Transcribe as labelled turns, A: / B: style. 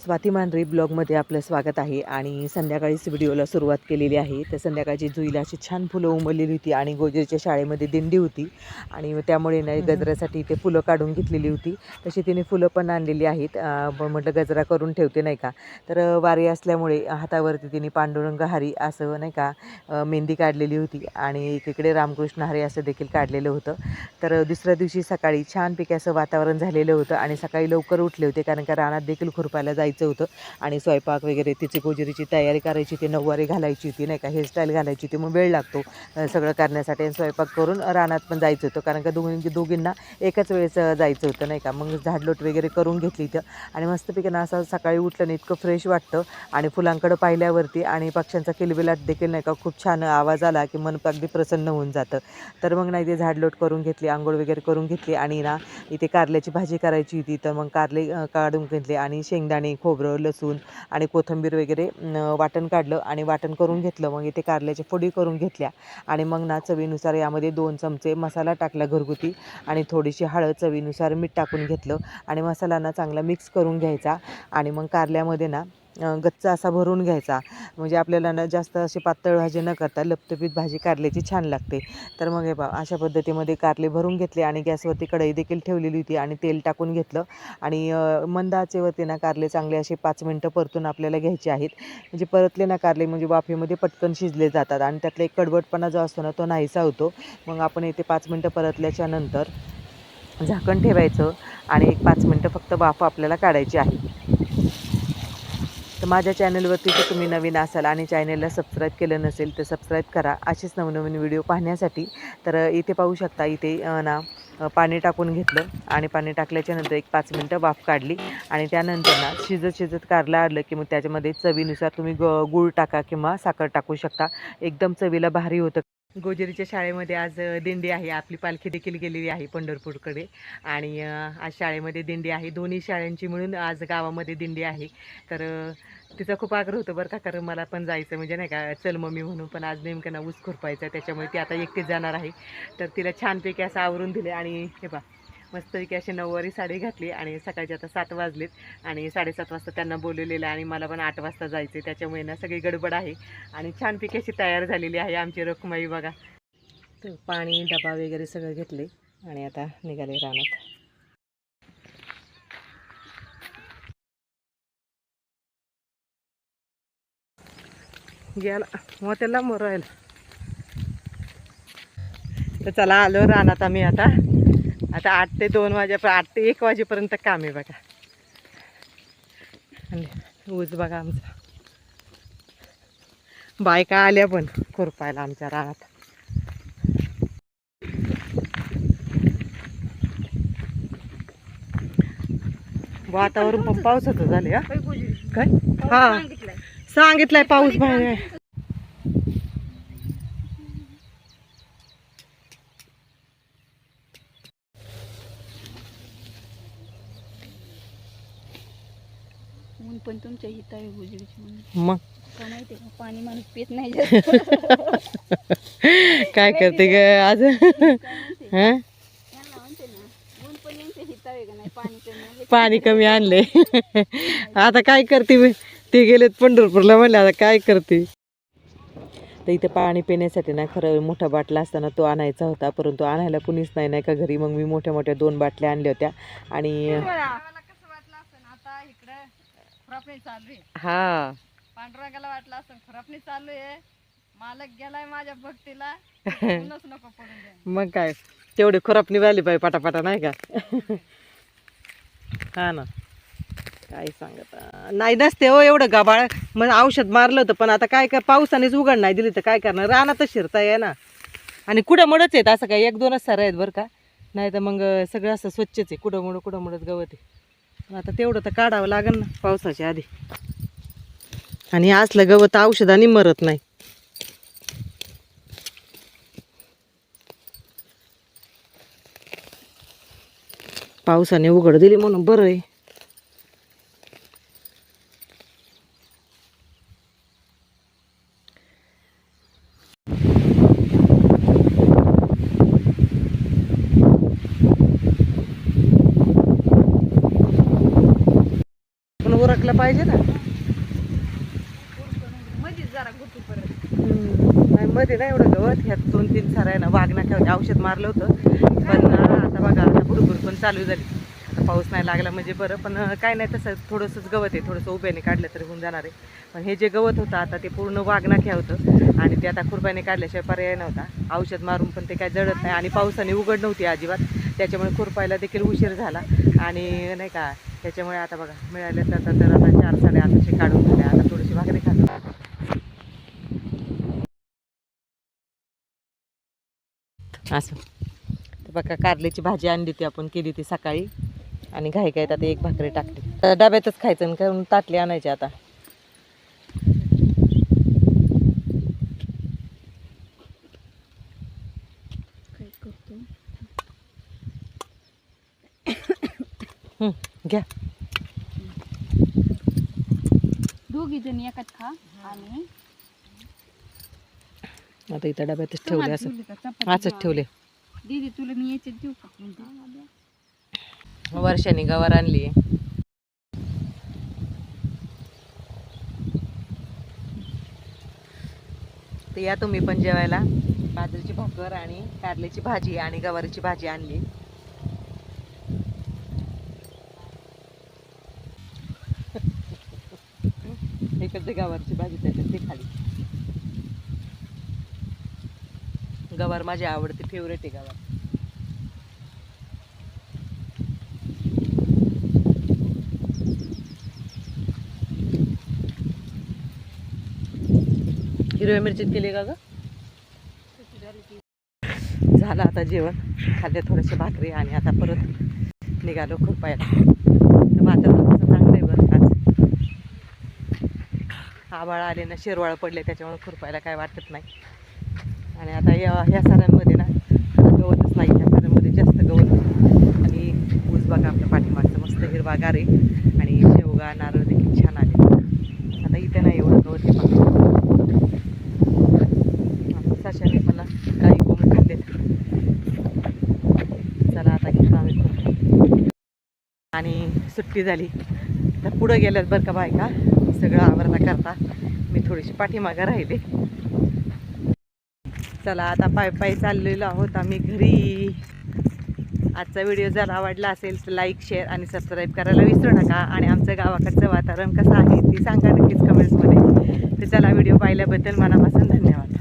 A: स्वाती मांढरे ब्लॉगमध्ये आपलं स्वागत आहे. आणि संध्याकाळीच व्हिडिओला सुरुवात केलेली आहे. तर संध्याकाळची जुईला अशी छान फुलं उमललेली होती आणि गोजरीच्या शाळेमध्ये दिंडी होती आणि त्यामुळे ना गजऱ्यासाठी ते फुलं काढून घेतलेली होती. तशी तिने फुलं पण आणलेली आहेत. म्हटलं गजरा करून ठेवते नाही का. तर वारी असल्यामुळे हातावरती तिने पांडुरंग हरी असं नाही का मेहंदी काढलेली होती आणि एकीकडे रामकृष्ण हरी असं देखील काढलेलं होतं. तर दुसऱ्या दिवशी सकाळी छानपैकी असं वातावरण झालेलं होतं आणि सकाळी लवकर उठले होते कारण का रानात देखील खुरपायला जायचं होतं आणि स्वयंपाक वगैरे तिची गोजरीची तयारी करायची होती, नऊवारी घालायची होती नाही का, हेअरस्टाईल घालायची होती. मग वेळ लागतो सगळं करण्यासाठी आणि स्वयंपाक करून रानात पण जायचं होतं कारण का दोघींना एकाच वेळेस जायचं होतं नाही का. मग झाडलोट वगैरे करून घेतली इथं आणि मस्तपैकी ना असं सकाळी उठलं ना इतकं फ्रेश वाटतं आणि फुलांकडं पाहिल्यावरती आणि पक्ष्यांचा किलबिलाट देखील नाही का खूप छान आवाज आला की मन अगदी प्रसन्न होऊन जातं. तर मग नाही ते झाडलोट करून घेतली, आंघोळ वगैरे करून घेतली आणि ना इथे कारल्याची भाजी करायची होती. तर मग कारले काढून घेतले आणि शेंगदाणे, खोबरं, लसूण आणि कोथिंबीर वगैरे वाटण काढलं आणि वाटण करून घेतलं. मग इथे कारल्याच्या फोडी करून घेतल्या आणि मग ना चवीनुसार यामध्ये 2 चमचे मसाला टाकला घरगुती आणि थोडीशी हळद, चवीनुसार मीठ टाकून घेतलं आणि मसाला ना चांगला मिक्स करून घ्यायचा आणि मग कारल्यामध्ये ना गच्चा असा भरून घ्यायचा. म्हणजे आपल्याला ना जास्त अशी पातळ भाजी न करता लपतपीत भाजी कारल्याची छान लागते. तर मग हे अशा पद्धतीमध्ये कारले भरून घेतले आणि गॅसवरती कढई देखील ठेवलेली होती आणि तेल टाकून घेतलं आणि मंद आचेवरती ना कारले चांगले असे 5 मिनटं परतून आपल्याला घ्यायचे आहेत. म्हणजे परतले ना कारले म्हणजे वाफेमध्ये पटकन शिजले जातात आणि त्यातला एक कडवटपणा जो असतो ना तो नाहीसा होतो. मग आपण इथे 5 मिनटं परतल्याच्या नंतर झाकण ठेवायचं आणि एक 5 मिनटं फक्त वाफ आपल्याला काढायची आहे. तर माझ्या चॅनलवरती जर तुम्ही नवीन असाल आणि चॅनलला सबस्क्राईब केलं नसेल तर सबस्क्राईब करा असेच नवनवीन व्हिडिओ पाहण्यासाठी. तर इथे पाहू शकता इथे ना पाणी टाकून घेतलं आणि पाणी टाकल्याच्या नंतर एक 5 मिनटं वाफ काढली आणि त्यानंतर ना शिजत कारलं आलं की मग त्याच्यामध्ये चवीनुसार तुम्ही गूळ टाका किंवा साखर टाकू शकता. एकदम चवीला भारी होतं. गोजरीच्या शाळेमध्ये आज दिंडी आहे. आपली पालखी देखील गेलेली आहे पंढरपूरकडे आणि आज शाळेमध्ये दिंडी आहे. दोन्ही शाळांची मिळून आज गावामध्ये दिंडी आहे. तर तिचा खूप आग्रह होतं बरं का, कारण मला पण जायचं म्हणजे नाही का चल मम्मी म्हणून. पण आज नेमकं ना ऊस खुरपायचं त्याच्यामुळे ती आता एकटीच जाणार आहे. तर तिला छानपैकी असं आवरून दिले आणि हे बा मस्तपैकी अशी नऊवारी साडी घातली आणि सकाळचे आता 7 वाजलेत आणि 7:30 वाजता त्यांना बोलवलेलं आणि मला पण 8 वाजता जायचं. त्याच्यामुळे ना सगळी गडबड आहे आणि छानपैकी अशी तयार झालेली आहे आमची रखुमाई बघा. तर पाणी डबा वगैरे सगळं घेतले आणि आता निघाले रानात. गेला मग त्याला मोरायला. तर चला आलो रानात आम्ही आता 8 ते 2 वाजेपर्यंत 8 ते 1 वाजेपर्यंत काम आहे बघा. आणि ऊस बघा आमचा. बायका आल्या पण खुरपायला आमच्या रानात. वातावरण पण पावसाचं झाले. काय हा सांगितलंय पाऊस बाहेर.
B: ऊन पण तुमच्या हित आहे गोजरीची.
A: मग
B: का माहिती का पाणी माणूस पित नाही
A: काय करते ग आज. पाणी कमी आणले. आता काय करते ते गेलेत पंढरपूरला म्हणले आता काय करते. तर इथं पाणी पिण्यासाठी ना खरं मोठा बाटला असताना तो आणायचा होता, परंतु आणायला कुणीच नाही का घरी. मग मी मोठ्या मोठ्या 2 बाटल्या आणल्या होत्या आणि हा
B: पांडुरंगाला वाटलं असं खराबणी चालू आहे, मालक गेलाय माझ्या भक्तीला नको पडून.
A: मग काय तेवढी खराबणी झाली पाहिजे पटापटा नाही का. हा ना काय सांगत नाही नसते हो एवढं गाबाळ. मग औषध मारलं होतं पण आता काय पावसानेच उघड नाही दिली तर काय करणार. रानातच शिरताय आहे ना आणि कुठं मडच आहेत असं काय 1-2च सारं आहेत बरं का. नाही तर मग सगळं असं स्वच्छच आहे. कुठं मडत गवत आहे. आता तेवढं तर काढावं लागेल ना पावसाच्या आधी. आणि असलं गवत औषधाने मरत नाही. पावसाने उघड दिली म्हणून बरं आहे. पण उरकलं पाहिजे ना.
B: मध्येच जरा गुतू परत.
A: नाही मध्ये नाही एवढं गवत. ह्यात 2-3 साऱ्या ना वाघ नाक्यावर औषध मारलं होतं. पण आता बघा आता भुरभुर पण चालू झाली. आता पाऊस नाही लागला म्हणजे बरं. पण काय नाही तसं थोडंसंच गवत आहे. थोडंसं उभ्याने काढलं तरी होऊन जाणार आहे. पण हे जे गवत होतं आता ते पूर्ण वाघ नाक्या होतं आणि ते आता खुरप्याने काढल्याशिवाय पर्याय नव्हता. औषध मारून पण ते काय जळत नाही आणि पावसाने उघड नव्हती अजिबात. त्याच्यामुळे खुरपायला देखील उशीर झाला आणि नाही का त्याच्यामुळे आता बघा मिळाले तर आता 4 साडे काढून झाल्या. आता थोडीशी भाकरी खातो. असं तर बघा कारल्याची भाजी आणली होती आपण, केली ती सकाळी आणि घाई घाईत आता एक भाकरी टाकली. तर डब्यातच खायचं आणि काय ताटली आणायची आता.
B: काय करतो
A: घ्या.
B: दोघी जण एकाच खा आणि
A: आता इथं डब्यातच ठेवले असं असंच ठेवले.
B: दीदी तुला मी याच्यात देऊ का?
A: वर्षाने गवार आणली. तर या तुम्ही पण जेवायला. बाजरीची भाकर आणि कारल्याची भाजी आणि गवारीची भाजी आणली. इकडे गवारची भाजी त्याच्यात ती खाली. गवार माझी आवडती, फेवरेट आहे गवार. हिरव्या मिरचीत केली का ग? झालं आता जेवण. खाल्ले थोडेसे भाकरी आणि आता परत निघालो खुरपायला. तर वातावरण तसं चांगलं आहे बरं. आज आभाळ आले ना, शिरवाळ पडले त्याच्यामुळे खुरपायला काय वाटत नाही. आणि आता ह्या साऱ्यांमध्ये ना गवतच नाही. ह्या साऱ्यांमध्ये जास्त गवत आणि ऊस बघा आपल्या पाठीमागचं मस्त हिरवागार आहे आणि शेवगा नारळ देखील छान आले. आता इथे नाही एवढं गवत आहे. साशाने मला काही कोंब खाल्ले. चला आता घेतो आम्ही खूप. आणि सुट्टी झाली तर पुढं गेल्यात बरं का बायका सगळं आवरला करता. मी थोडीशी पाठीमागं राहिले. चला आता पायी चाललेलो आहोत आम्ही घरी. आजचा व्हिडिओ जर आवडला असेल तर लाईक, शेअर आणि सबस्क्राईब करायला विसरू नका. आणि आमचं गावाकडचं वातावरण कसं आहे ते सांगा नक्कीच कमेंट्समध्ये. तर चला व्हिडिओ पाहिल्याबद्दल मनापासून धन्यवाद.